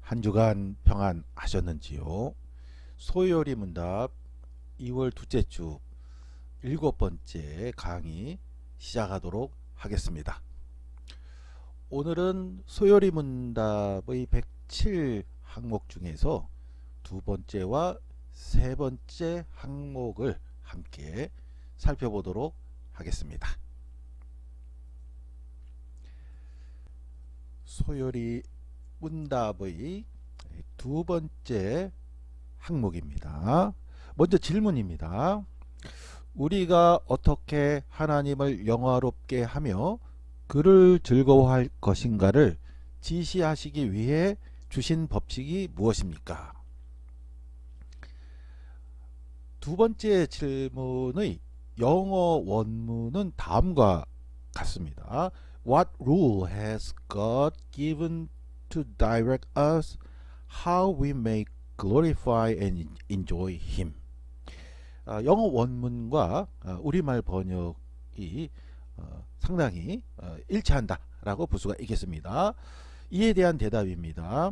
한 주간 평안하셨는지요? 소요리 문답 2월 둘째 주 7번째 강의 시작하도록 하겠습니다. 오늘은 소요리 문답의 107 항목 중에서 두 번째와 세 번째 항목을 함께 살펴보도록 하겠습니다. 소요리 문답의 두 번째 항목입니다. 먼저 질문입니다. 우리가 어떻게 하나님을 영화롭게 하며 그를 즐거워할 것인가를 지시하시기 위해 주신 법칙이 무엇입니까? 두 번째 질문의 영어 원문은 다음과 같습니다. What rule has God given to direct us how we may glorify and enjoy Him? 영어 원문과 우리말 번역이 상당히 일치한다라고 볼 수가 있겠습니다. 이에 대한 대답입니다.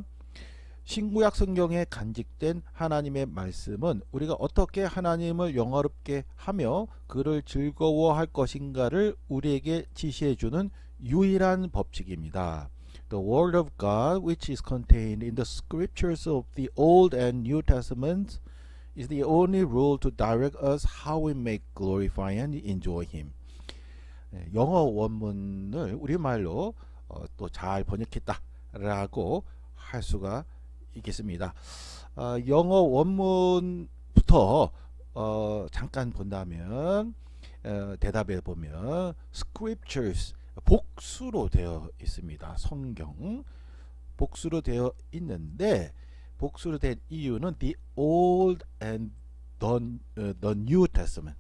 신구약 성경에 간직된 하나님의 말씀은 우리가 어떻게 하나님을 영화롭게 하며 그를 즐거워할 것인가를 우리에게 지시해주는 유일한 법칙입니다. The Word of God, which is contained in the scriptures of the Old and New Testaments, is the only rule to direct us how we may glorify and enjoy Him. 영어 원문을 우리말로 또 잘 번역했다라고 할 수가 있겠습니다. 영어 원문부터 잠깐 본다면 대답해 보면 scriptures 복수로 되어 있습니다. 성경 복수로 되어 있는데 복수로 된 이유는 the old and the new testament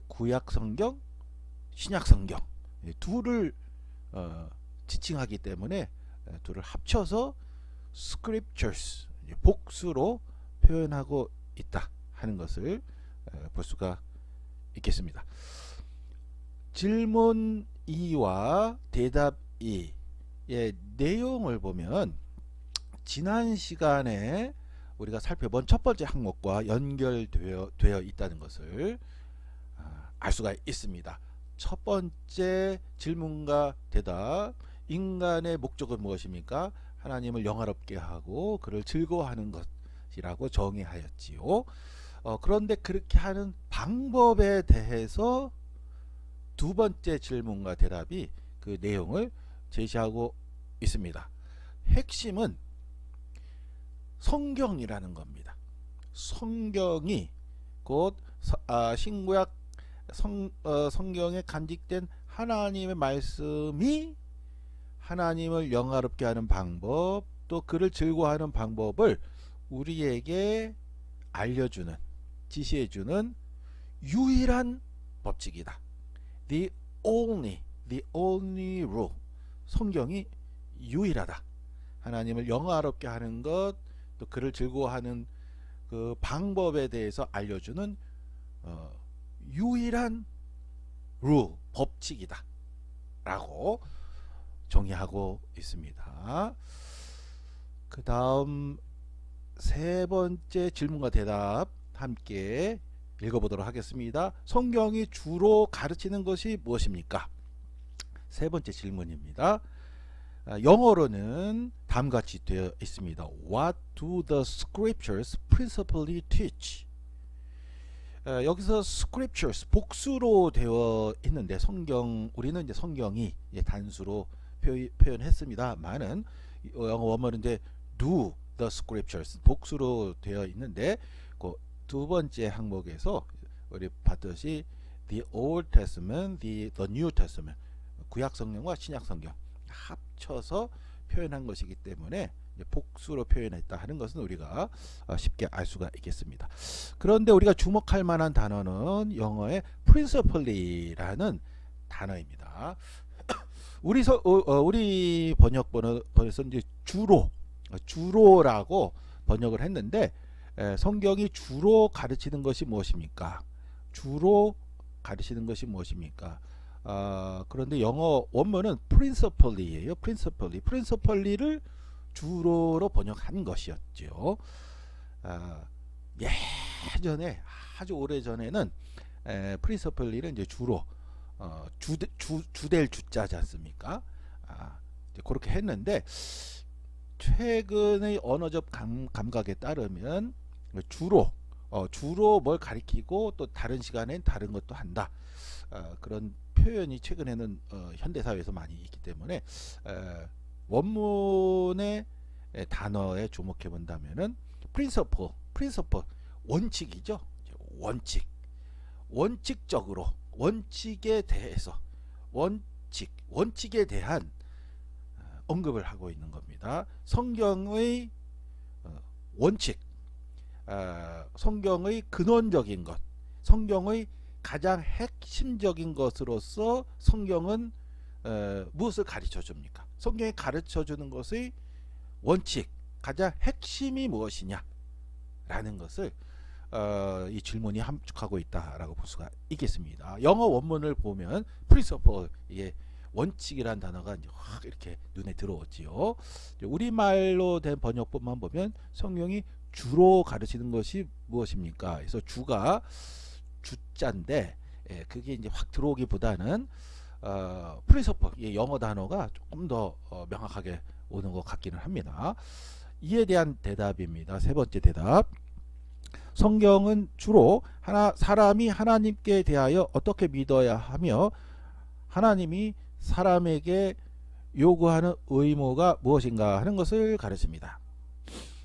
구약 성경 신약 성경 둘을 지칭하기 때문에 둘을 합쳐서 scriptures 복수로 표현하고 있다 하는 것을 볼 수가 있겠습니다. 질문 2와 대답 2의 내용을 보면 지난 시간에 우리가 살펴본 첫 번째 항목과 연결되어 있다는 것을 알 수가 있습니다. 첫 번째 질문과 대답, 인간의 목적은 무엇입니까? 하나님을 영화롭게 하고 그를 즐거워하는 것이라고 정의하였지요. 그런데 그렇게 하는 방법에 대해서 두 번째 질문과 대답이 그 내용을 제시하고 있습니다. 핵심은 성경이라는 겁니다. 성경이 곧 신구약 성경에 간직된 하나님의 말씀이 하나님을 영화롭게 하는 방법 또 그를 즐거워하는 방법을 우리에게 알려주는 지시해주는 유일한 법칙이다. The only rule. 성경이 유일하다. 하나님을 영화롭게 하는 것 또 그를 즐거워하는 그 방법에 대해서 알려주는 유일한 룰, 법칙이다 라고 정의하고 있습니다. 그 다음 세 번째 질문과 대답 함께 읽어보도록 하겠습니다. 성경이 주로 가르치는 것이 무엇입니까? 세 번째 질문입니다. 영어로는 다음같이 되어 있습니다. What do the scriptures principally teach? 여기서 scriptures 복수로 되어 있는데 성경 우리는 이제 성경이 단수로 표현했습니다만은 영어 원문은 이제 do the scriptures 복수로 되어 있는데 그 두 번째 항목에서 우리 봤듯이 the Old Testament, the New Testament 구약 성경과 신약 성경 합쳐서 표현한 것이기 때문에 복수로 표현했다 하는 것은 우리가 쉽게 알 수가 있겠습니다. 그런데 우리가 주목할 만한 단어는 영어의 principally라는 단어입니다. 우리 번역본에서 이제 주로라고 번역을 했는데 성경이 주로 가르치는 것이 무엇입니까? 주로 가르치는 것이 무엇입니까? 그런데 영어 원문은 principally예요. principally를 주로로 번역한 것이었죠. 예전에 아주 오래 전에는 프린서플리는 이제 주로 주될 주자지 않습니까? 이제 그렇게 했는데 최근의 언어적 감각에 따르면 주로 뭘 가리키고 또 다른 시간엔 다른 것도 한다. 그런 표현이 최근에는 현대사회에서 많이 있기 때문에 원문의 단어에 주목해 본다면은 principle 원칙이죠. 원칙적으로 원칙에 대해서 원칙에 대한 언급을 하고 있는 겁니다. 성경의 원칙, 성경의 근원적인 것, 성경의 가장 핵심적인 것으로서 성경은 무엇을 가르쳐 줍니까? 성경이 가르쳐 주는 것의 원칙, 가장 핵심이 무엇이냐 라는 것을 이 질문이 함축하고 있다라고 볼 수가 있겠습니다. 영어 원문을 보면 principle, 원칙이란 단어가 이제 확 이렇게 눈에 들어오지요. 우리말로 된 번역본만 보면 성경이 주로 가르치는 것이 무엇입니까? 그래서 주가 주자인데 그게 이제 확 들어오기보다는 principle, 영어 단어가 조금 더 명확하게 오는 것 같기는 합니다. 이에 대한 대답입니다. 세 번째 대답. 성경은 주로 사람이 하나님께 대하여 어떻게 믿어야 하며 하나님이 사람에게 요구하는 의무가 무엇인가 하는 것을 가르칩니다.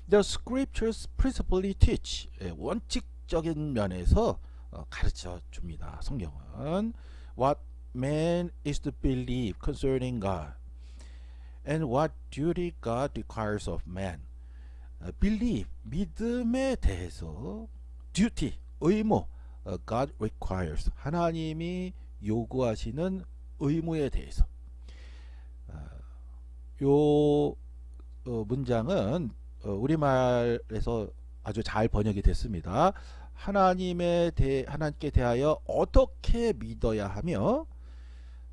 The scriptures principally teach, 원칙적인 면에서 가르쳐 줍니다. 성경은 what man is to believe concerning God and what duty God requires of man. believe, 믿음에 대해서, duty, 의무, God requires, 하나님이 요구하시는 의무에 대해서. 요 문장은 우리말에서 아주 잘 번역이 됐습니다. 하나님께 대하여 어떻게 믿어야 하며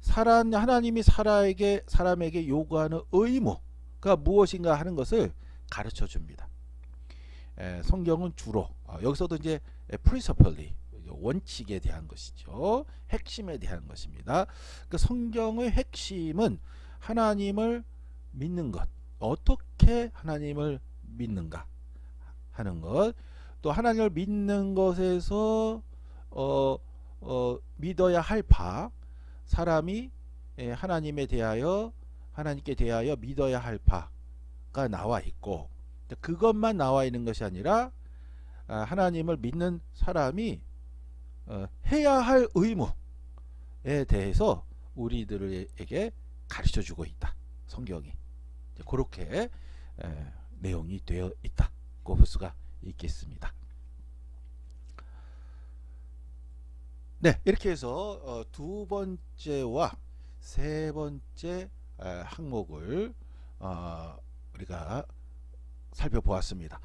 하나님이 사람에게 요구하는 의무가 무엇인가 하는 것을 가르쳐 줍니다. 성경은 주로 여기서도 이제 principally, 원칙에 대한 것이죠. 핵심에 대한 것입니다. 그 성경의 핵심은 하나님을 믿는 것, 어떻게 하나님을 믿는가 하는 것, 또 하나님을 믿는 것에서 믿어야 할 바, 사람이 하나님께 대하여 믿어야 할 바가 나와 있고, 그것만 나와 있는 것이 아니라 하나님을 믿는 사람이 해야 할 의무에 대해서 우리들에게 가르쳐 주고 있다. 성경이 그렇게 내용이 되어 있다고 볼 수가 있겠습니다. 네, 이렇게 해서 두 번째와 세 번째 항목을 우리가 살펴보았습니다.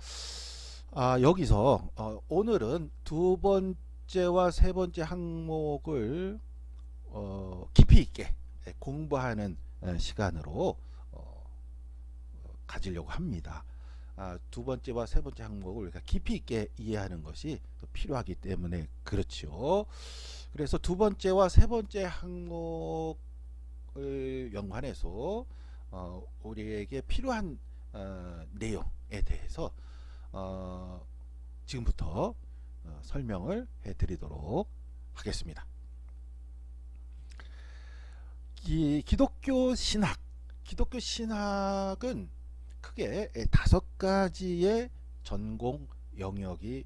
여기서 오늘은 두 번째와 세 번째 항목을 깊이 있게 공부하는 시간으로 가지려고 합니다. 두 번째와 세 번째 항목을 우리가 깊이 있게 이해하는 것이 필요하기 때문에 그렇죠. 그래서 두 번째와 세 번째 항목을 연관해서 우리에게 필요한 내용에 대해서 지금부터 설명을 해드리도록 하겠습니다. 기독교 신학은 크게 5가지의 전공 영역이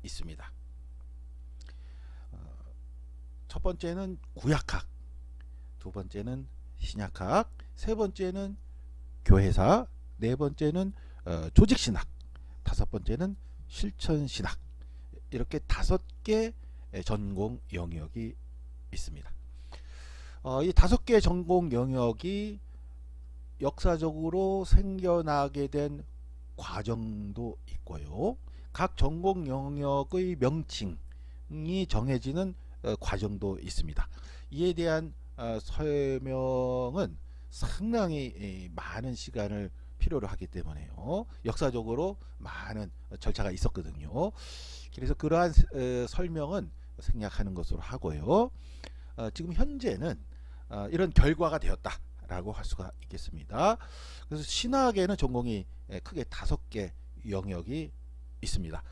있습니다. 첫 번째는 구약학, 두 번째는 신약학, 세 번째는 교회사, 네 번째는 조직신학, 다섯 번째는 실천신학, 이렇게 5개 전공 영역이 있습니다. 이 5개 전공 영역이 역사적으로 생겨나게 된 과정도 있고요. 각 전공 영역의 명칭이 정해지는 과정도 있습니다. 이에 대한 설명은 상당히 많은 시간을 필요로 하기 때문에요. 역사적으로 많은 절차가 있었거든요. 그래서 그러한 설명은 생략하는 것으로 하고요. 지금 현재는 이런 결과가 되었다라고 할 수가 있겠습니다. 그래서 신학에는 전공이 크게 5개 영역이 있습니다.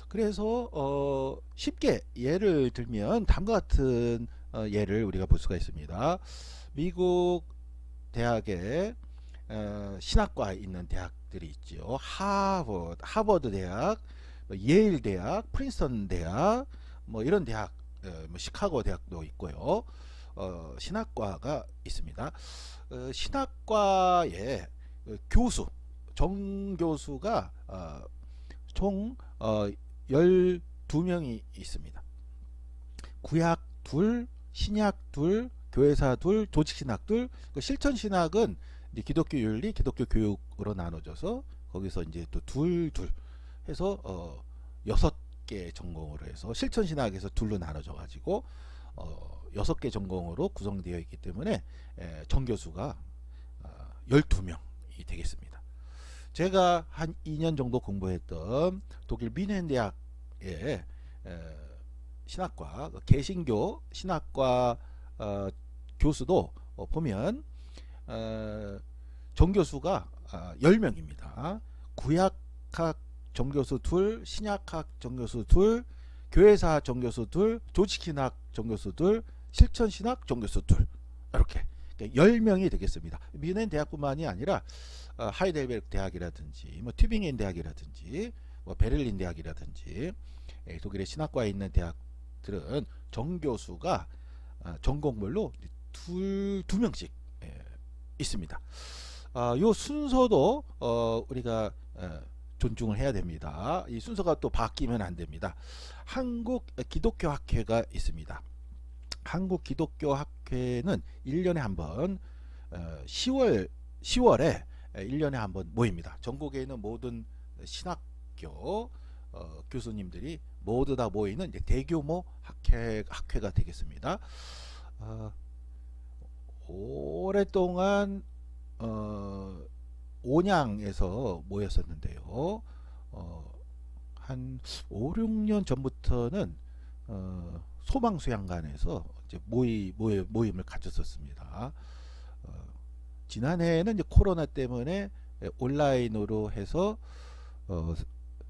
그래서 쉽게 예를 들면 다음과 같은 예를 우리가 볼 수가 있습니다. 미국 대학에 신학과에 있는 대학들이 있죠. 하버드 대학, 예일 대학, 프린스턴 대학, 뭐 이런 대학, 뭐 시카고 대학도 있고요. 신학과가 있습니다. 신학과의 교수, 정교수가 총 12명이 있습니다. 구약 둘, 신약 둘, 교회사 둘, 조직신학 둘. 실천신학은 이제 기독교 윤리, 기독교 교육으로 나눠져서 거기서 이제 또 둘 해서 6개 전공으로 해서 실천신학에서 둘로 나눠져 가지고 6개 전공으로 구성되어 있기 때문에 정교수가 12명이 되겠습니다. 제가 한 2년 정도 공부했던 독일 뮌헨 대학의 신학과, 개신교 신학과 교수도 보면 정교수가 10명입니다. 구약학 정교수 둘, 신약학 정교수 둘, 교회사 정교수 둘, 조직신학 정교수 둘, 실천신학 정교수 둘, 이렇게 10명이 되겠습니다. 뮌헨 대학뿐만이 아니라 하이델베르크 대학이라든지 뭐 튜빙겐 대학이라든지 뭐 베를린 대학이라든지 독일의 신학과에 있는 대학들은 정교수가 전공별로 두 명씩 있습니다. 요 순서도 우리가 존중을 해야 됩니다. 이 순서가 또 바뀌면 안 됩니다. 한국 기독교학회가 있습니다. 한국 기독교학회는 1년에 한 번 10월에 1년에 한 번 모입니다. 전국에 있는 모든 신학교 교수님들이 모두 다 모이는 이제 대규모 학회가 되겠습니다. 오랫동안 온양에서 모였었는데요. 한 5, 6년 전부터는 소망수양관에서 이제 모임을 가졌었습니다. 지난해에는 이제 코로나 때문에 온라인으로 해서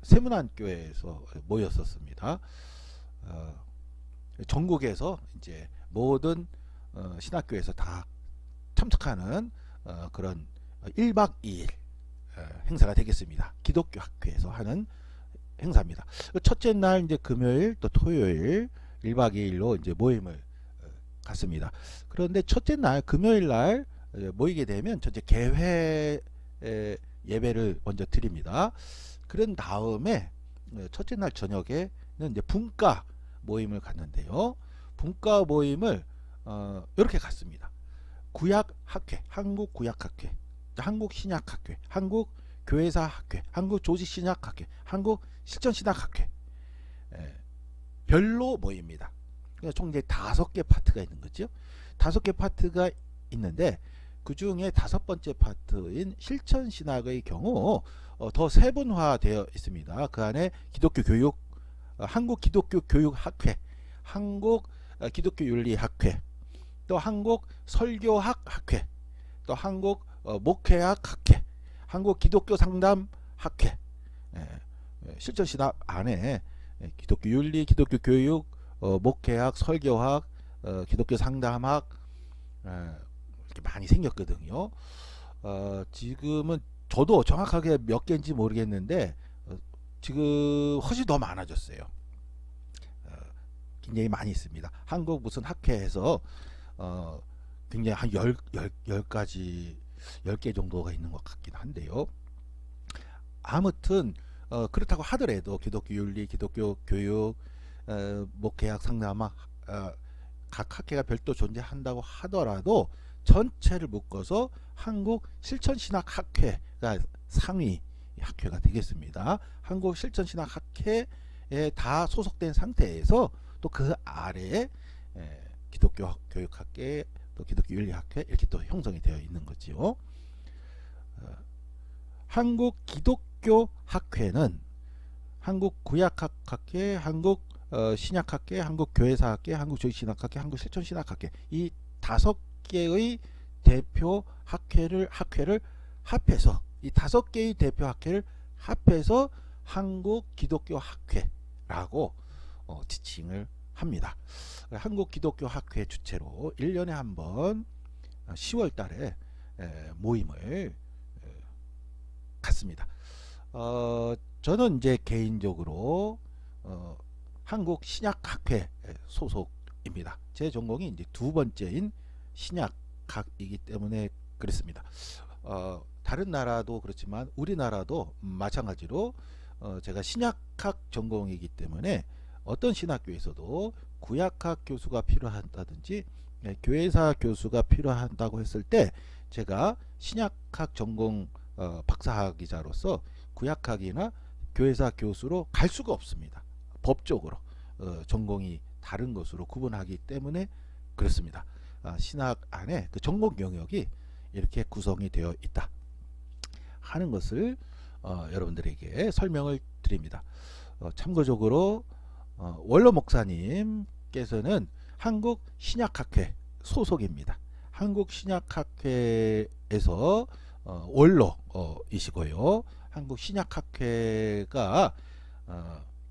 세문안교회에서 모였었습니다. 전국에서 이제 모든 신학교에서 다 참석하는 그런 1박 2일 행사가 되겠습니다. 기독교 학회에서 하는 행사입니다. 첫째 날 이제 금요일 또 토요일 1박 2일로 이제 모임을 갖습니다. 그런데 첫째 날 금요일 날 모이게 되면 첫째 개회 예배를 먼저 드립니다. 그런 다음에 첫째 날 저녁에는 이제 분과 모임을 갖는데요. 분과 모임을 이렇게 갖습니다. 구약학회, 한국구약학회, 한국신약학회, 한국교회사학회, 한국조직신약학회, 한국실천신학학회 별로 모입니다. 총 이제 5개 파트가 있는 거죠. 5개 파트가 있는데 그 중에 5번째 파트인 실천신학의 경우 더 세분화되어 있습니다. 그 안에 기독교 교육, 한국 기독교 교육학회, 한국 기독교 윤리학회, 또 한국 설교학 학회, 또 한국 목회학 학회, 한국 기독교 상담 학회, 실천신학 안에 기독교 윤리, 기독교 교육, 목회학, 설교학, 기독교 상담학 이렇게 많이 생겼거든요. 지금은 저도 정확하게 몇 개인지 모르겠는데 지금 훨씬 더 많아졌어요. 굉장히 많이 있습니다. 한국 무슨 학회에서 굉장히 한 10가지 10개 정도가 있는 것 같긴 한데요. 아무튼 그렇다고 하더라도 기독교 윤리, 기독교 교육, 목회학, 상담학 각 학회가 별도 존재한다고 하더라도 전체를 묶어서 한국 실천신학 학회가 상위 학회가 되겠습니다. 한국 실천신학 학회에 다 소속된 상태에서 또 그 아래에 기독교 교육학회, 또 기독교 윤리학회 이렇게 또 형성이 되어 있는 거지요. 한국 기독교 학회는 한국 구약학회, 한국 신약학회, 한국 교회사학회, 한국 조직신학학회, 한국 실천신학학회 이 5개의 대표 학회를 합해서 이 5개의 대표 학회를 합해서 한국 기독교 학회라고 지칭을 합니다. 한국 기독교 학회 주최로 1년에 한 번 10월 달에 모임을 갖습니다. 저는 이제 개인적으로 한국 신약학회 소속입니다. 제 전공이 이제 두 번째인 신약학이기 때문에 그렇습니다. 다른 나라도 그렇지만 우리나라도 마찬가지로 제가 신약학 전공이기 때문에 어떤 신학교에서도 구약학 교수가 필요하다든지 교회사 교수가 필요하다고 했을 때 제가 신약학 전공 박사학위자로서 구약학이나 교회사 교수로 갈 수가 없습니다. 법적으로 전공이 다른 것으로 구분하기 때문에 그렇습니다. 신학 안에 그 전공 영역이 이렇게 구성이 되어 있다 하는 것을 여러분들에게 설명을 드립니다. 참고적으로 원로 목사님께서는 한국 신약학회 소속입니다. 한국 신약학회에서 원로이시고요. 한국 신약학회가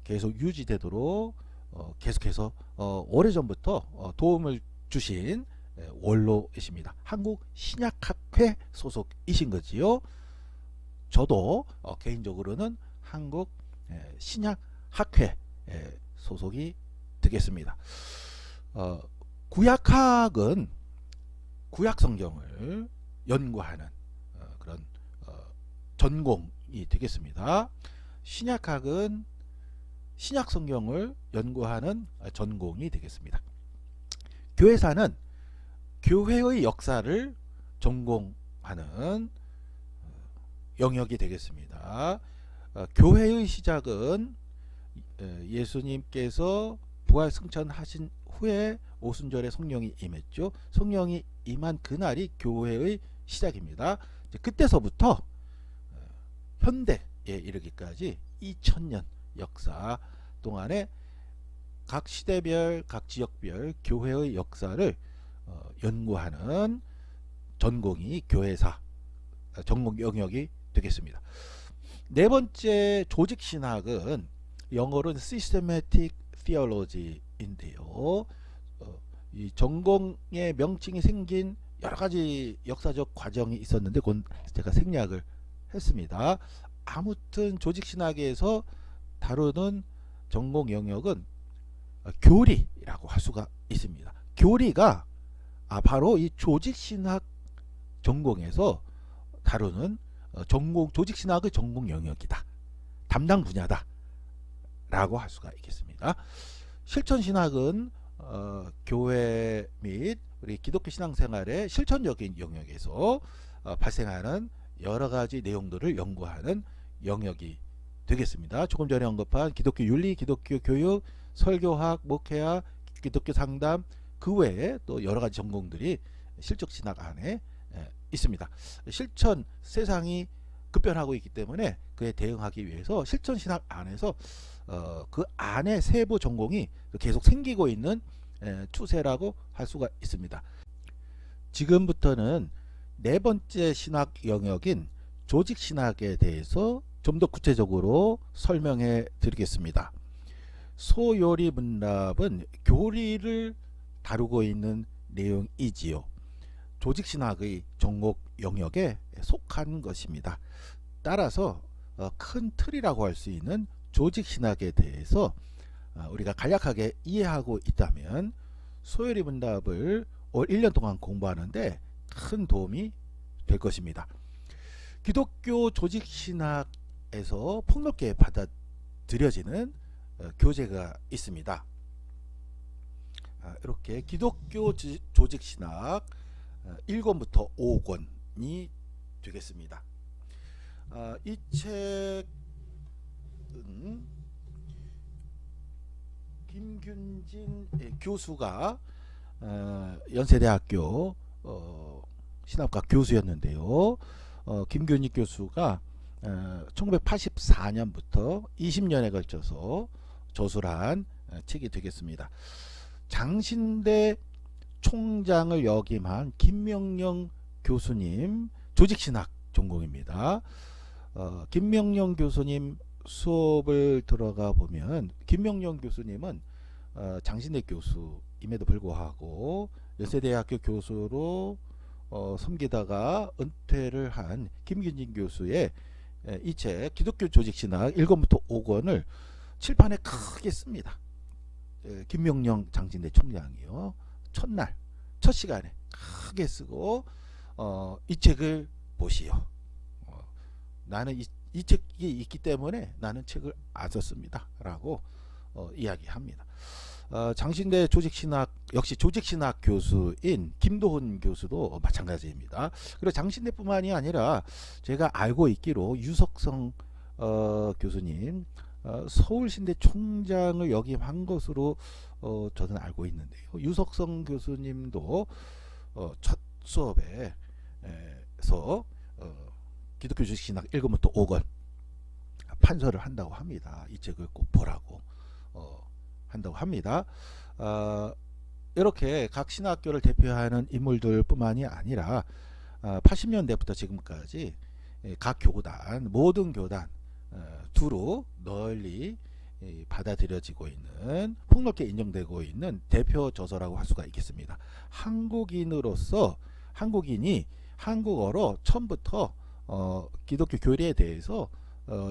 계속 유지되도록 계속해서 오래전부터 도움을 주신 원로이십니다. 한국 신약학회 소속이신 거지요. 저도 개인적으로는 한국 신약학회 소속이 되겠습니다. 구약학은 구약 성경을 연구하는 그런 전공이 되겠습니다. 신약학은 신약 성경을 연구하는 전공이 되겠습니다. 교회사는 교회의 역사를 전공하는 영역이 되겠습니다. 교회의 시작은 예수님께서 부활 승천하신 후에 오순절에 성령이 임했죠. 성령이 임한 그날이 교회의 시작입니다. 그때서부터 현대에 이르기까지 2000년 역사 동안에 각 시대별, 각 지역별 교회의 역사를 연구하는 전공이 교회사 전공 영역이 되겠습니다. 네 번째 조직신학은 영어로는 Systematic Theology인데요. 이 전공의 명칭이 생긴 여러 가지 역사적 과정이 있었는데 그건 제가 생략을 했습니다. 아무튼 조직신학에서 다루는 전공 영역은 교리라고 할 수가 있습니다. 교리가 바로 이 조직신학 전공에서 다루는 조직신학의 전공 영역이다. 담당 분야다. 라고 할 수가 있겠습니다. 실천신학은 교회 및 우리 기독교 신앙생활의 실천적인 영역에서 발생하는 여러 가지 내용들을 연구하는 영역이 되겠습니다. 조금 전에 언급한 기독교 윤리, 기독교 교육, 설교학, 목회학, 기독교 상담 그 외에 또 여러 가지 전공들이 실적신학 안에 있습니다. 실천 세상이 급변하고 있기 때문에 그에 대응하기 위해서 실천신학 안에서 그 안에 세부 전공이 계속 생기고 있는 추세라고 할 수가 있습니다. 지금부터는 네 번째 신학 영역인 조직신학에 대해서 좀 더 구체적으로 설명해 드리겠습니다. 소요리 문답은 교리를 다루고 있는 내용이지요. 조직신학의 전공 영역에 속한 것입니다. 따라서 큰 틀이라고 할 수 있는 조직신학에 대해서 우리가 간략하게 이해하고 있다면 소요리 문답을 올 1년 동안 공부하는데 큰 도움이 될 것입니다. 기독교 조직신학에서 폭넓게 받아들여지는 교재가 있습니다. 이렇게 기독교 조직신학 1권부터 5권이 되겠습니다. 이 책은 김균진 교수가 연세대학교 신학과 교수였는데요. 김균진 교수가 1984년부터 20년에 걸쳐서 저술한 책이 되겠습니다. 장신대 총장을 역임한 김명령 교수님, 조직신학 전공입니다. 김명령 교수님 수업을 들어가 보면 김명령 교수님은 장신대 교수임에도 불구하고 연세대학교 교수로 섬기다가 은퇴를 한 김균진 교수의 이 책 기독교 조직신학 1권부터 5권을 칠판에 크게 씁니다. 김명령 장신대 총장이요. 첫날 첫 시간에 크게 쓰고 이 책을 보시오. 나는 이 책이 있기 때문에 나는 책을 안 썼습니다. 라고 이야기합니다. 장신대 조직신학 역시 조직신학 교수인 김도훈 교수도 마찬가지입니다. 그리고 장신대뿐만이 아니라 제가 알고 있기로 유석성 교수님 서울신대 총장을 역임한 것으로 저는 알고 있는데요. 유석성 교수님도 첫 수업에서 기독교 조직신학 1권부터 5권 판서를 한다고 합니다. 이 책을 꼭 보라고 한다고 합니다. 이렇게 각 신학교를 대표하는 인물들 뿐만이 아니라 80년대부터 지금까지 각 교단, 모든 교단 두루 널리 받아들여지고 있는, 폭넓게 인정되고 있는 대표 저서라고 할 수가 있겠습니다. 한국인으로서 한국인이 한국어로 처음부터 기독교 교리에 대해서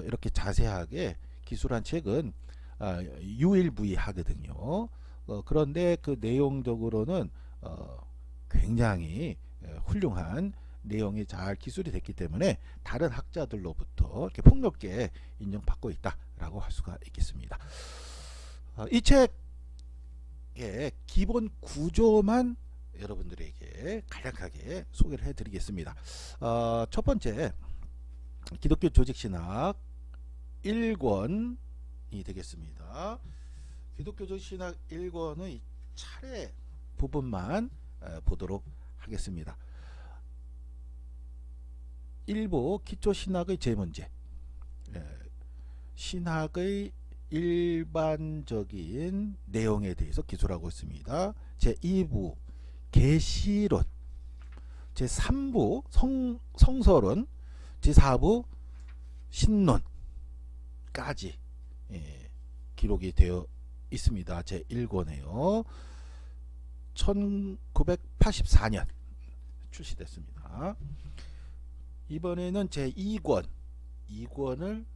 이렇게 자세하게 기술한 책은 유일무이하거든요. 그런데 그 내용적으로는 굉장히 훌륭한 내용이 잘 기술이 됐기 때문에 다른 학자들로부터 이렇게 폭넓게 인정받고 있다라고 할 수가 있겠습니다. 이 책의 기본 구조만 여러분들에게 간략하게 소개를 해드리겠습니다. 첫 번째, 기독교 조직신학 1권이 되겠습니다. 기독교 조직신학 1권의 차례 부분만 보도록 하겠습니다. 1부 기초신학의 제문제, 신학의 일반적인 내용에 대해서 기술하고 있습니다. 제2부 계시론, 제3부 성서론, 제4부 신론까지 기록이 되어 있습니다. 제1권에요. 1984년 출시됐습니다. 이번에는 제2권, 2권을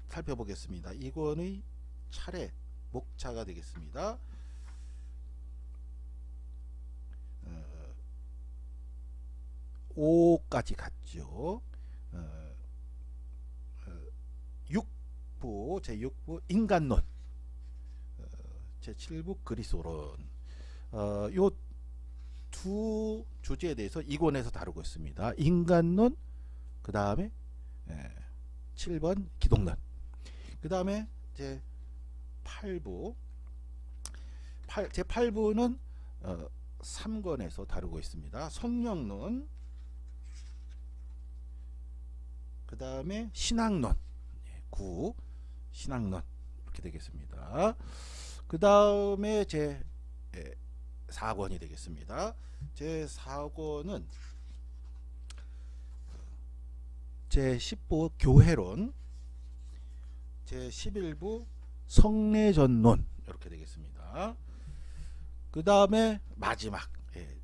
살펴보겠습니다. 2권의 차례 목차가 되겠습니다. 5까지 갔죠. 6부, 제6부 인간론, 제7부 그리스도론, 요 두 주제에 대해서 2권에서 다루고 있습니다. 인간론, 그 다음에 7번 기독론, 그 다음에 제8부, 제8부는 3권에서 다루고 있습니다. 성령론, 그 다음에 신학론, 9 신학론 이렇게 되겠습니다. 그 다음에 제 4권이 되겠습니다. 제 4권은 제 10부 교회론, 제 11부 성례전론 이렇게 되겠습니다. 그 다음에 마지막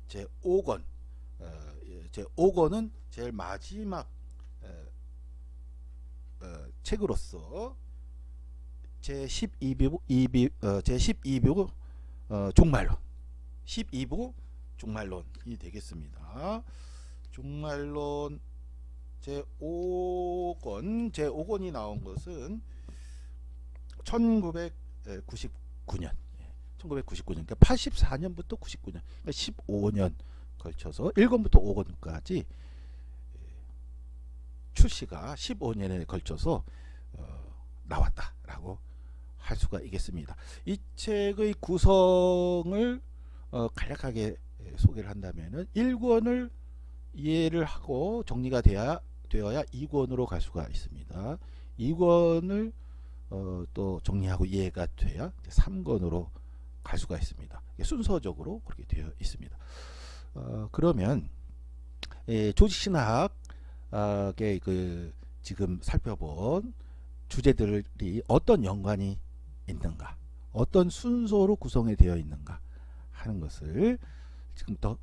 제 5권, 제 5권은 제일 마지막 책으로서 제 12부 제 12부 종말론, 12부 종말론이 되겠습니다. 종말론 제 5권이 나온 것은 1999년, 그러니까 84년부터 99년, 그러니까 15년 걸쳐서 1권부터 5권까지 출시가 15년에 걸쳐서 나왔다라고 할 수가 있겠습니다. 이 책의 구성을 간략하게 소개를 한다면은 1권을 이해를 하고 정리가 돼야 되어야 2권으로 갈 수가 있습니다. 2권을 또 정리하고 이해가 돼야 3권으로 갈 수가 있습니다. 순서적으로 그렇게 되어 있습니다. 그러면 조직신학의 지금 살펴본 주제들이 어떤 연관이 있는가, 어떤 순서로 구성이 되어 있는가 하는 것을 지금부터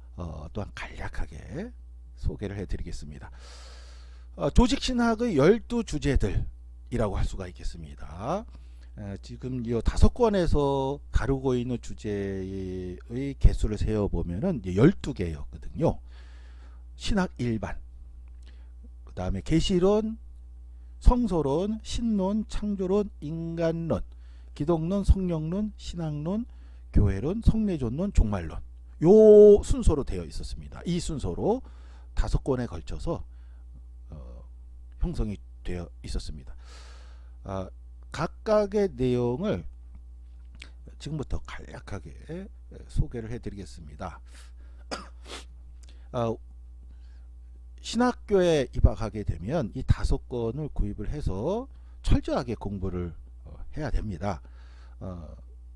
또한 간략하게 소개를 해드리겠습니다. 조직신학의 12주제들이라고 할 수가 있겠습니다. 지금 이 5권에서 다루고 있는 주제의 개수를 세어보면은 12개였거든요. 신학 일반, 그 다음에 계시론, 성서론, 신론, 창조론, 인간론, 기독론, 성령론, 신학론, 교회론, 성례존론, 종말론, 요 순서로 되어 있었습니다. 이 순서로 5권에 걸쳐서 형성이 되어 있었습니다. 각각의 내용을 지금부터 간략하게 소개를 해드리겠습니다. 신학교에 입학하게 되면 이 5권을 구입을 해서 철저하게 공부를 해야 됩니다.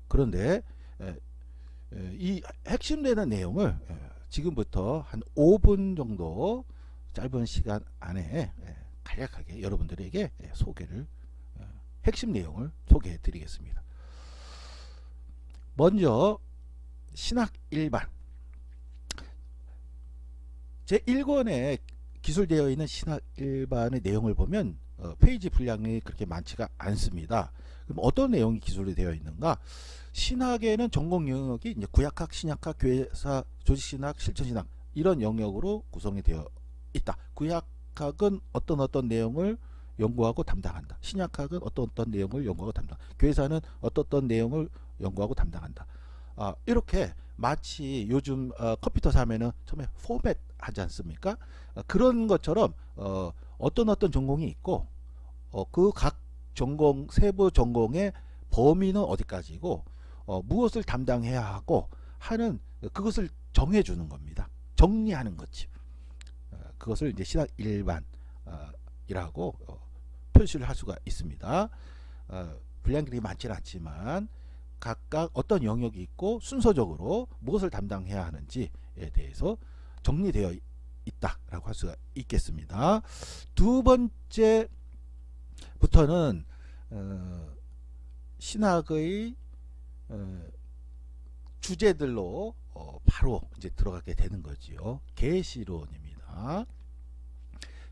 그런데 이 핵심되는 내용을 지금부터 한 5분 정도 짧은 시간 안에 간략하게 여러분들에게 소개를 핵심 내용을 소개해 드리겠습니다. 먼저 신학 일반 제1권에 기술되어 있는 신학 일반의 내용을 보면 페이지 분량이 그렇게 많지가 않습니다. 그럼 어떤 내용이 기술이 되어 있는가? 신학에는 전공 영역이 이제 구약학, 신약학, 교회사, 조직신학, 실천신학 이런 영역으로 구성이 되어 있다. 구약학은 어떤 내용을 연구하고 담당한다. 신약학은 어떤 내용을 연구하고 담당. 교회사는 어떤 내용을 연구하고 담당한다. 이렇게 마치 요즘 컴퓨터 사면은 처음에 포맷 하지 않습니까? 그런 것처럼 어떤 전공이 있고 그 각 전공 세부 전공의 범위는 어디까지고 무엇을 담당해야 하고 하는 그것을 정해주는 겁니다. 정리하는 거지. 그것을 이제 신학 일반이라고 표시를 할 수가 있습니다. 분량들이 많지는 않지만 각각 어떤 영역이 있고 순서적으로 무엇을 담당해야 하는지에 대해서 정리되어 있다라고 할 수가 있겠습니다. 두 번째부터는 신학의 주제들로 바로 이제 들어가게 되는 거지요. 계시론입니다.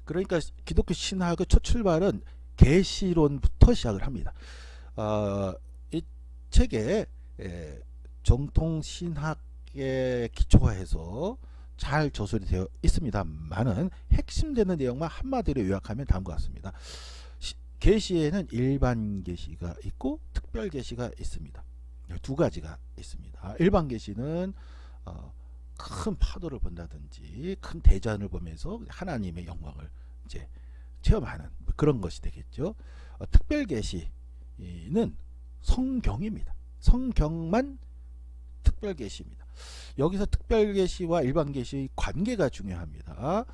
그러니까 기독교 신학의 첫 출발은 계시론부터 시작을 합니다. 이 책에 정통 신학에 기초화해서 잘 저술이 되어 있습니다만은 핵심되는 내용만 한마디로 요약하면 다음과 같습니다. 계시에는 일반 계시가 있고 특별 계시가 있습니다. 두 가지가 있습니다. 일반 계시는 큰 파도를 본다든지 큰 대전을 보면서 하나님의 영광을 이제 체험하는 그런 것이 되겠죠. 특별 계시는 성경입니다. 성경만 특별 계시입니다. 여기서 특별 계시와 일반 계시의 관계가 중요합니다.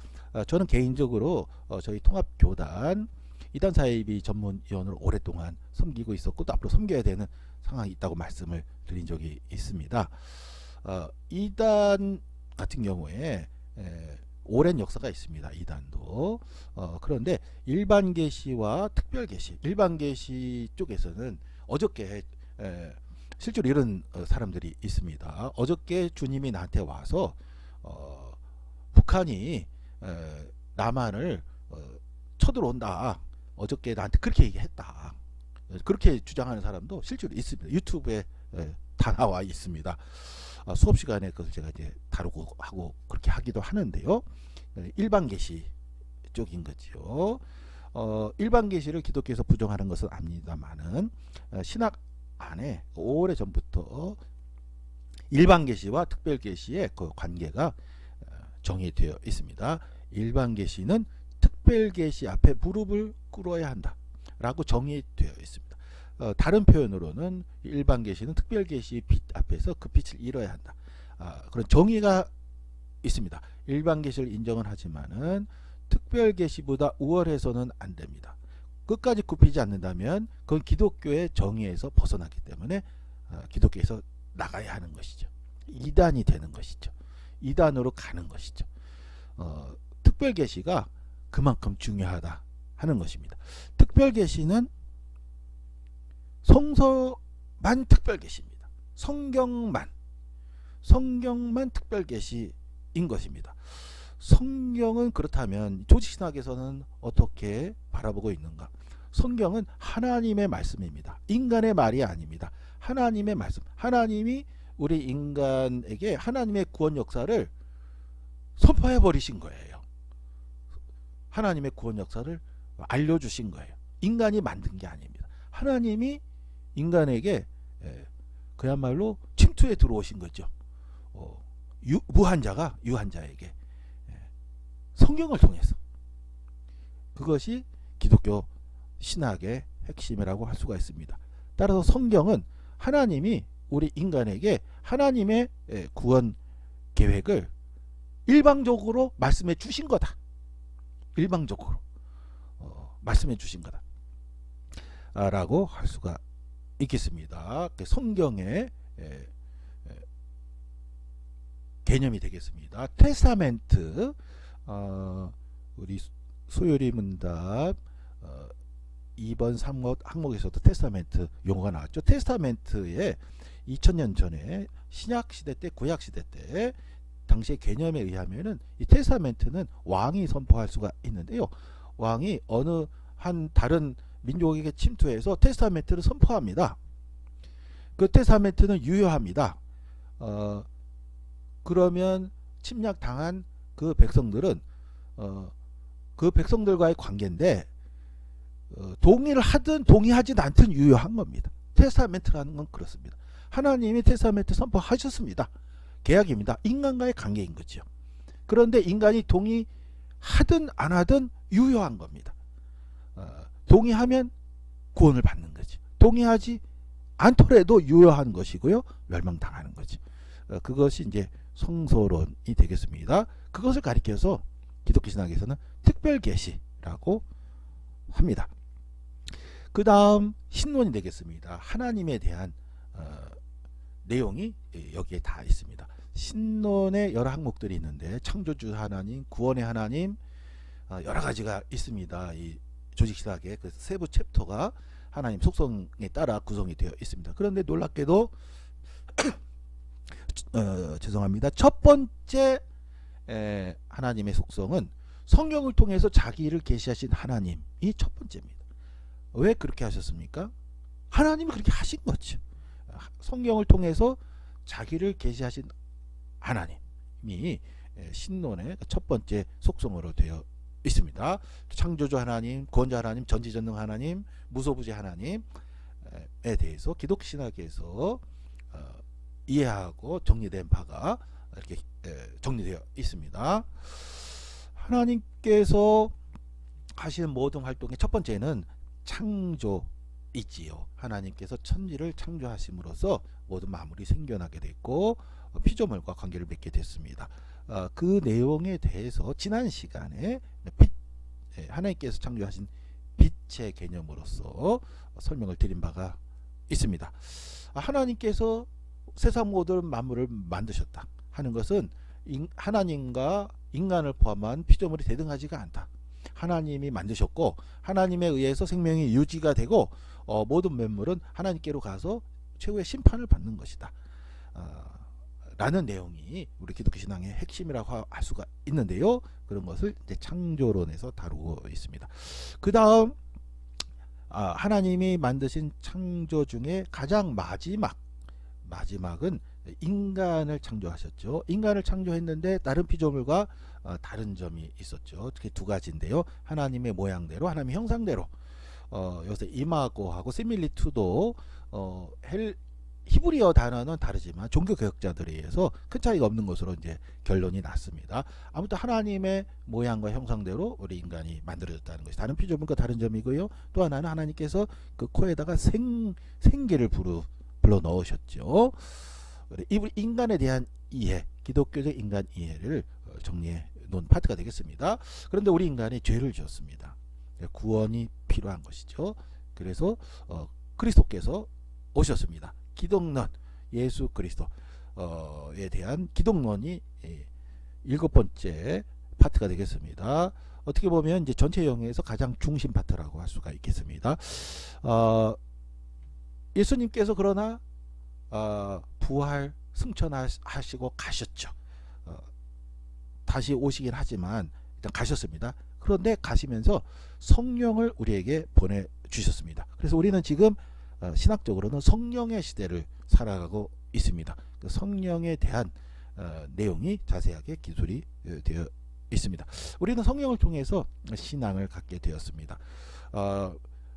저는 개인적으로 저희 통합교단 이단 사이비 전문위원으로 오랫동안 섬기고 있었고 또 앞으로 섬겨야 되는 상황이 있다고 말씀을 드린 적이 있습니다. 이단 같은 경우에 오랜 역사가 있습니다. 이단도. 그런데 일반 계시와 특별 계시, 일반 계시 쪽에서는 어저께 실제로 이런 사람들이 있습니다. 어저께 주님이 나한테 와서 북한이 남한을 쳐들어온다. 어저께 나한테 그렇게 얘기했다. 그렇게 주장하는 사람도 실제로 있습니다. 유튜브에 다 나와 있습니다. 수업 시간에 그것을 제가 이제 다루고 하고 그렇게 하기도 하는데요. 일반 계시 쪽인 거죠. 일반 계시를 기독교에서 부정하는 것은 압니다만은 신학 안에 오래 전부터 일반 계시와 특별 계시의 그 관계가 정의되어 있습니다. 일반 계시는 특별 계시 앞에 무릎을 꿇어야 한다 라고 정의되어 있습니다. 다른 표현으로는 일반 계시는 특별 계시의 빛 앞에서 그 빛을 잃어야 한다. 그런 정의가 있습니다. 일반 계시를 인정은 하지만은 특별 계시보다 우월해서는 안 됩니다. 끝까지 굽히지 않는다면 그건 기독교의 정의에서 벗어나기 때문에 기독교에서 나가야 하는 것이죠. 이단이 되는 것이죠. 이단으로 가는 것이죠. 특별 계시가 그만큼 중요하다 하는 것입니다. 특별 계시는 성서만 특별 계시입니다. 성경만 특별 계시인 것입니다. 성경은 그렇다면 조직신학에서는 어떻게 바라보고 있는가? 성경은 하나님의 말씀입니다. 인간의 말이 아닙니다. 하나님의 말씀. 하나님이 우리 인간에게 하나님의 구원 역사를 선포해 버리신 거예요. 하나님의 구원 역사를 알려주신 거예요. 인간이 만든 게 아닙니다. 하나님이 인간에게 그야말로 침투에 들어오신 거죠. 무한자가 유한자에게 성경을 통해서. 그것이 기독교 신학의 핵심이라고 할 수가 있습니다. 따라서 성경은 하나님이 우리 인간에게 하나님의 구원 계획을 일방적으로 말씀해 주신 거다. 일방적으로 말씀해 주신 거다 라고 할 수가 있겠습니다. 성경의 개념이 되겠습니다. 테스타멘트, 우리 소요리 문답 2번 3번 항목에서도 테스타멘트 용어가 나왔죠. 테스타멘트에 2000년 전에 신약 시대 때, 구약 시대 때 당시의 개념에 의하면은 이 테스타멘트는 왕이 선포할 수가 있는데요. 왕이 어느 한 다른 민족에게 침투해서 테스타멘트를 선포합니다. 그 테스타멘트는 유효합니다. 그러면 침략 당한 그 백성들은 그 백성들과의 관계인데 동의를 하든 동의하지 않든 유효한 겁니다. 테스타멘트라는 건 그렇습니다. 하나님이 테스타멘트 선포하셨습니다. 계약입니다. 인간과의 관계인 거죠. 그런데 인간이 동의하든 안 하든 유효한 겁니다. 동의하면 구원을 받는 거죠. 동의하지 않더라도 유효한 것이고요. 멸망당하는 거죠. 그것이 이제 성소론이 되겠습니다. 그것을 가리켜서 기독교 신학에서는 특별 계시라고 합니다. 그 다음 신론이 되겠습니다. 하나님에 대한 내용이 여기에 다 있습니다. 신론의 여러 항목들이 있는데 창조주 하나님, 구원의 하나님, 여러 가지가 있습니다. 이 조직신학의 그 세부 챕터가 하나님 속성에 따라 구성이 되어 있습니다. 그런데 놀랍게도 죄송합니다. 첫 번째 하나님의 속성은 성경을 통해서 자기를 계시하신 하나님이 첫 번째입니다. 왜 그렇게 하셨습니까? 하나님이 그렇게 하신 거죠. 성경을 통해서 자기를 계시하신 하나님이 신론의 첫 번째 속성으로 되어 있습니다. 창조주 하나님, 구원자 하나님, 전지전능 하나님, 무소부지 하나님에 대해서 기독교 신학에서 이해하고 정리된 바가 이렇게 정리되어 있습니다. 하나님께서 하시는 모든 활동의 첫 번째는 창조이지요. 하나님께서 천지를 창조하심으로써 모든 만물이 생겨나게 됐고 피조물과 관계를 맺게 됐습니다. 그 내용에 대해서 지난 시간에 하나님께서 창조하신 빛의 개념으로서 설명을 드린 바가 있습니다. 하나님께서 세상 모든 만물을 만드셨다 하는 것은 하나님과 인간을 포함한 피조물이 대등하지가 않다. 하나님이 만드셨고 하나님에 의해서 생명이 유지가 되고 모든 만물은 하나님께로 가서 최후의 심판을 받는 것이다 라는 내용이 우리 기독교 신앙의 핵심이라고 할 수가 있는데요. 그런 것을 이제 창조론에서 다루고 있습니다. 그 다음 하나님이 만드신 창조 중에 가장 마지막은 인간을 창조하셨죠. 인간을 창조했는데 다른 피조물과 다른 점이 있었죠. 특히 두 가지인데요. 하나님의 모양대로, 하나님의 형상대로. 여기서 이마고하고 시밀리투도 히브리어 단어는 다르지만 종교 개혁자들에 의해서 큰 차이가 없는 것으로 이제 결론이 났습니다. 아무튼 하나님의 모양과 형상대로 우리 인간이 만들어졌다는 것이 다른 피조물과 다른 점이고요. 또 하나는 하나님께서 그 코에다가 생기를 불러 넣으셨죠. 인간에 대한 이해, 기독교적 인간 이해를 정리해 논 파트가 되겠습니다. 그런데 우리 인간이 죄를 지었습니다. 구원이 필요한 것이죠. 그래서 그리스도께서 오셨습니다. 기독론, 예수 그리스도에 대한 기독론이 일곱 번째 파트가 되겠습니다. 어떻게 보면 이제 전체 영역에서 가장 중심 파트라고 할 수가 있겠습니다. 예수님께서 그러나 부활 승천하시고 가셨죠. 다시 오시긴 하지만 일단 가셨습니다. 그런데 가시면서 성령을 우리에게 보내주셨습니다. 그래서 우리는 지금 신학적으로는 성령의 시대를 살아가고 있습니다. 성령에 대한 내용이 자세하게 기술이 되어 있습니다. 우리는 성령을 통해서 신앙을 갖게 되었습니다.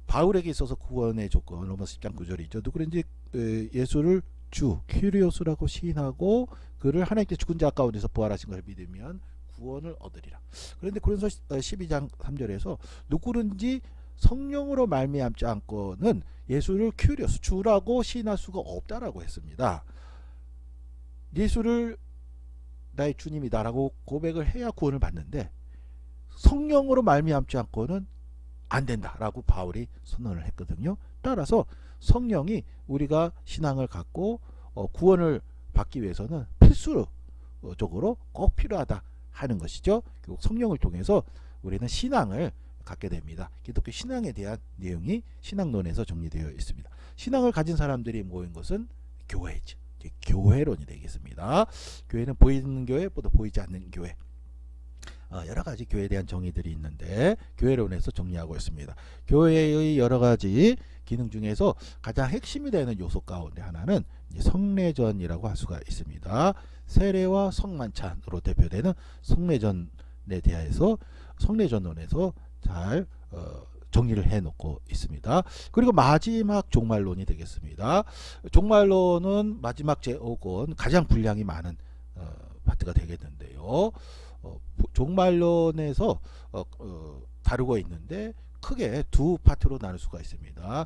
바울에게 있어서 구원의 조건 로마서 10장 9절이죠. 누구든지 예수를 주 큐리오스라고 시인하고 그를 하나님께 죽은 자 가운데서 부활하신 것을 믿으면 구원을 얻으리라. 그런데 고린도서 12장 3절에서 누구든지 성령으로 말미암지 않고는 예수를 큐리오스 주라고 시인할 수가 없다라고 했습니다. 예수를 나의 주님이다라고 고백을 해야 구원을 받는데 성령으로 말미암지 않고는 안 된다라고 바울이 선언을 했거든요. 따라서 성령이 우리가 신앙을 갖고 구원을 받기 위해서는 필수적으로 꼭 필요하다 하는 것이죠. 결국 성령을 통해서 우리는 신앙을 갖게 됩니다. 기독교 신앙에 대한 내용이 신학론에서 정리되어 있습니다. 신앙을 가진 사람들이 모인 것은 교회죠. 교회론이 되겠습니다. 교회는 보이는 교회, 또 보이지 않는 교회. 여러 가지 교회에 대한 정의들이 있는데 교회론에서 정리하고 있습니다. 교회의 여러 가지 기능 중에서 가장 핵심이 되는 요소 가운데 하나는 성례전이라고 할 수가 있습니다. 세례와 성만찬으로 대표되는 성례전에 대해서 성례전론에서 잘 정리를 해놓고 있습니다. 그리고 마지막 종말론이 되겠습니다. 종말론은 마지막 제5권 가장 분량이 많은 파트가 되겠는데요. 종말론에서 다루고 있는데 크게 두 파트로 나눌 수가 있습니다.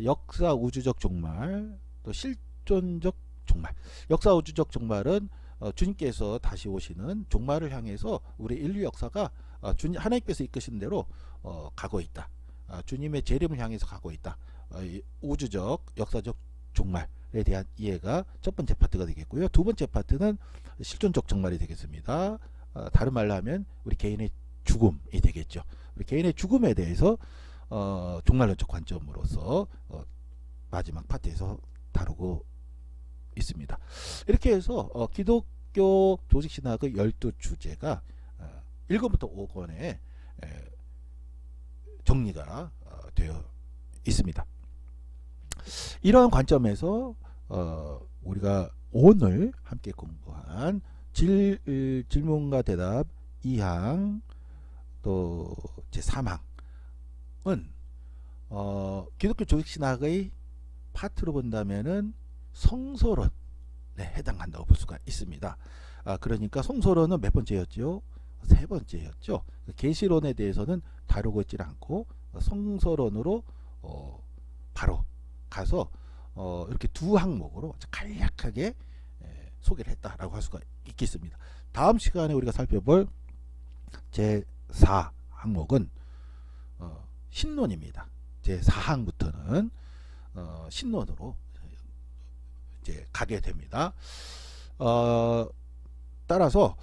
역사 우주적 종말, 또 실존적 종말. 역사 우주적 종말은 주님께서 다시 오시는 종말을 향해서 우리 인류 역사가 하나님께서 이끄신 대로 가고 있다. 주님의 재림을 향해서 가고 있다. 우주적 역사적 종말에 대한 이해가 첫 번째 파트가 되겠고요. 두 번째 파트는 실존적 종말이 되겠습니다. 다른 말로 하면 우리 개인의 죽음이 되겠죠. 우리 개인의 죽음에 대해서 종말론적 관점으로서 마지막 파트에서 다루고 있습니다. 이렇게 해서 기독교 조직신학의 12주제가 1권부터 5권에 정리가 되어 있습니다. 이러한 관점에서 우리가 오늘 함께 공부한 질문과 대답 2항 또 제3항은 기독교 조직신학의 파트로 본다면은 성서론에 해당한다고 볼 수가 있습니다. 그러니까 성서론은 몇 번째였죠? 세 번째였죠. 계시론에 대해서는 다루고 있지 않고 성서론으로 바로 가서 이렇게 두 항목으로 간략하게 소개를 했다라고 할 수가 있겠습니다. 다음 시간에 우리가 살펴볼 제4 항목은 신론입니다. 제4항부터는 신론으로 이제 가게 됩니다. 따라서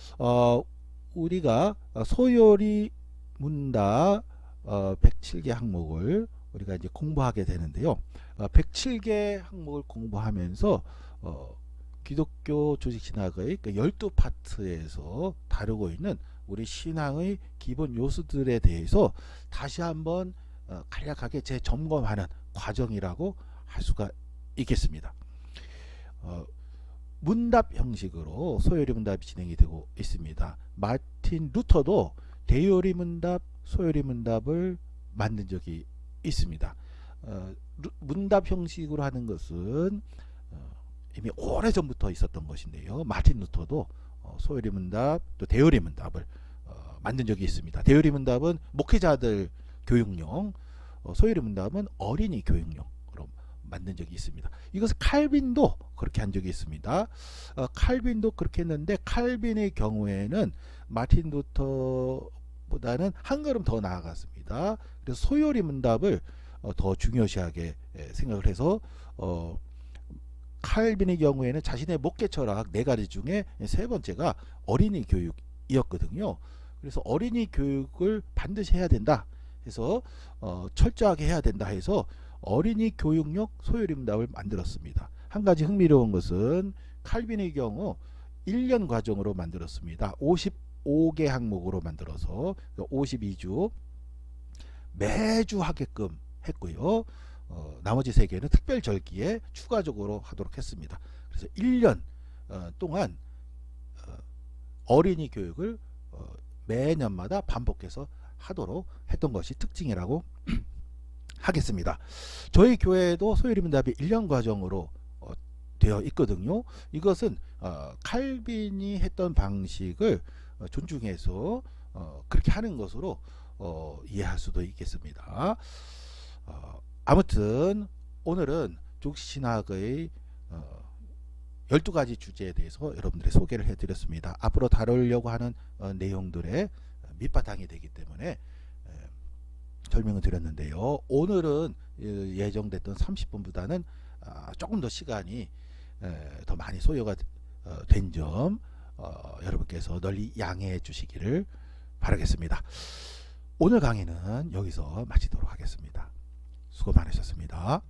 우리가 소요리 문답 107개 항목을 우리가 이제 공부하게 되는데요. 107개 항목을 공부하면서 기독교 조직신학의 12파트에서 다루고 있는 우리 신앙의 기본 요소들에 대해서 다시 한번 간략하게 재점검하는 과정이라고 할 수가 있겠습니다. 문답 형식으로 소요리 문답이 진행이 되고 있습니다. 마틴 루터도 대요리 문답, 소요리 문답을 만든 적이 있습니다. 문답 형식으로 하는 것은 이미 오래전부터 있었던 것인데요. 마틴 루터도 소요리 문답 또 대요리 문답을 만든 적이 있습니다. 대요리 문답은 목회자들 교육용, 소요리 문답은 어린이 교육용으로 만든 적이 있습니다. 이것을 칼빈도 그렇게 한 적이 있습니다. 칼빈도 그렇게 했는데 칼빈의 경우에는 마틴 루터보다는 한 걸음 더 나아갔습니다. 그래서 소요리 문답을 더 중요시하게 생각을 해서 칼빈의 경우에는 자신의 목회 철학 네 가지 중에 세 번째가 어린이 교육이었거든요. 그래서 어린이 교육을 반드시 해야 된다 해서 철저하게 해야 된다 해서 어린이 교육용 소요리 문답을 만들었습니다. 한 가지 흥미로운 것은 칼빈의 경우 1년 과정으로 만들었습니다. 55개 항목으로 만들어서 52주 매주 하게끔 했고요. 나머지 3개는 특별 절기에 추가적으로 하도록 했습니다. 그래서 1년 동안 어린이 교육을 매년마다 반복해서 하도록 했던 것이 특징이라고 하겠습니다. 저희 교회도 소요리 문답이 1년 과정으로 되어 있거든요. 이것은 칼빈이 했던 방식을 존중해서 그렇게 하는 것으로 이해할 수도 있겠습니다. 아무튼 오늘은 종신학의 12가지 주제에 대해서 여러분들의 소개를 해드렸습니다. 앞으로 다루려고 하는 내용들의 밑바탕이 되기 때문에 설명을 드렸는데요. 오늘은 예정됐던 30분보다는 조금 더 시간이 더 많이 소요가 된 점 여러분께서 널리 양해해 주시기를 바라겠습니다. 오늘 강의는 여기서 마치도록 하겠습니다. 수고 많으셨습니다.